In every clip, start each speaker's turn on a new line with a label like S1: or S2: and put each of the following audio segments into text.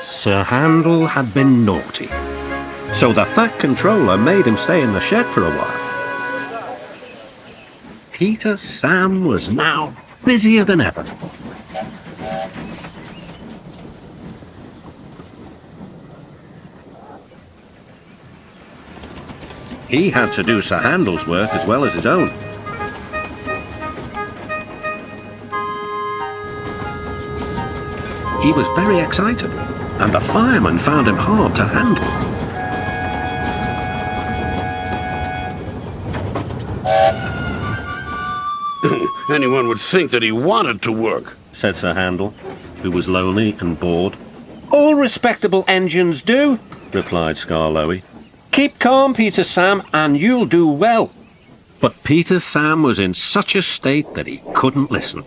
S1: Sir Handel had been naughty, so the Fat Controller made him stay in the shed for a while. Peter Sam was now busier than ever. He had to do Sir Handel's work as well as his own. He was very excited, and the fireman found him hard to handle.
S2: Anyone would think that he wanted to work,
S1: said Sir Handel, who was lonely and bored. All respectable engines do, replied Skarloey. Keep calm, Peter Sam, and you'll do well. But Peter Sam was in such a state that he couldn't listen.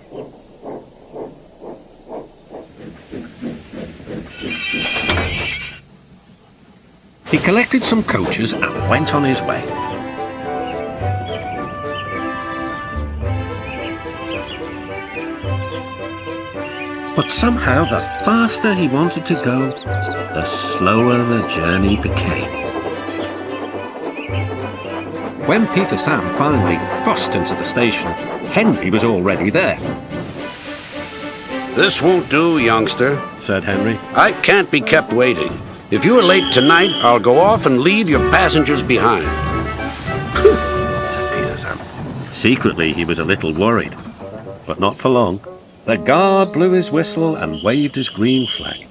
S1: He collected some coaches and went on his way. But somehow the faster he wanted to go, the slower the journey became. When Peter Sam finally fussed into the station, Henry was already there.
S2: This won't do, youngster,
S1: said Henry.
S2: I can't be kept waiting. If you are late tonight, I'll go off and leave your passengers behind.
S1: said Peter Sam. Secretly, he was a little worried, but not for long. The guard blew his whistle and waved his green flag.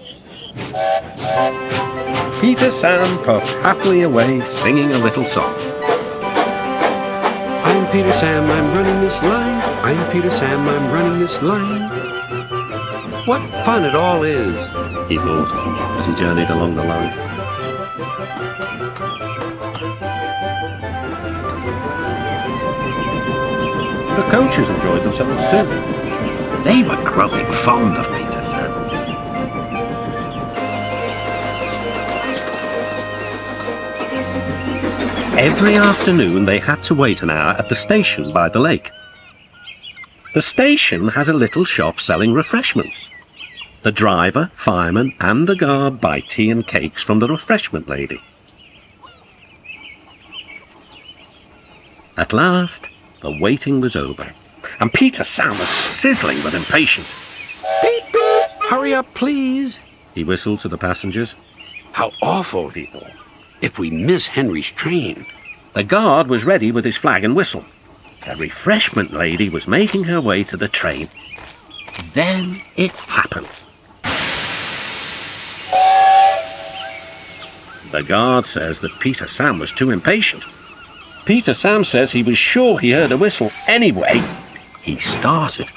S1: Peter Sam puffed happily away, singing a little song. I'm Peter Sam, I'm running this line. I'm Peter Sam, I'm running this line.
S2: What fun it all is,
S1: he thought, as he journeyed along the line. The coaches enjoyed themselves too. They were growing fond of Peter Sam. Every afternoon they had to wait an hour at the station by the lake. The station has a little shop selling refreshments. The driver, fireman and the guard buy tea and cakes from the refreshment lady. At last, the waiting was over, and Peter Sam was sizzling with impatience.
S2: Beep, beep, hurry up, please,
S1: he whistled to the passengers.
S2: How awful, he thought, if we miss Henry's train.
S1: The guard was ready with his flag and whistle. The refreshment lady was making her way to the train. Then it happened. The guard says that Peter Sam was too impatient. Peter Sam says he was sure he heard a whistle. Anyway, he started.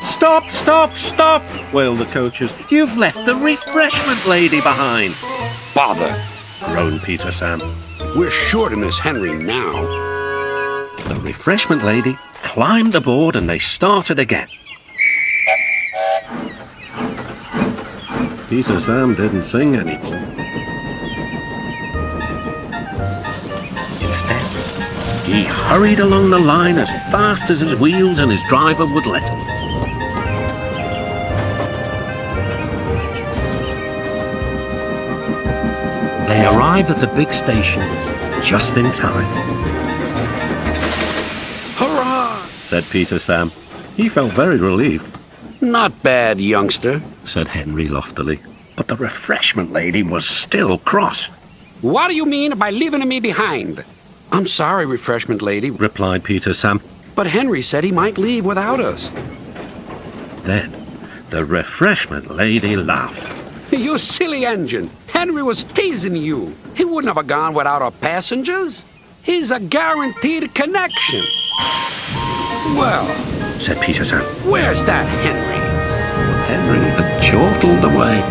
S1: Stop, stop, stop, wailed the coaches. You've left the refreshment lady behind.
S2: Bother,
S1: groaned Peter Sam.
S2: We're sure to miss Henry now.
S1: The refreshment lady climbed aboard and they started again. Peter Sam didn't sing anymore. Instead, he hurried along the line as fast as his wheels and his driver would let him. They arrived at the big station just in time.
S2: Hurrah!
S1: Said Peter Sam. He felt very relieved.
S2: Not bad, youngster,
S1: said Henry loftily. But the refreshment lady was still cross.
S2: What do you mean by leaving me behind? I'm sorry, refreshment lady,
S1: replied Peter Sam.
S2: But Henry said he might leave without us.
S1: Then the refreshment lady laughed.
S2: You silly engine. Henry was teasing you. He wouldn't have gone without our passengers. He's a guaranteed connection. Well,
S1: said Peter Sam.
S2: Where's that Henry?
S1: Henry had chortled away.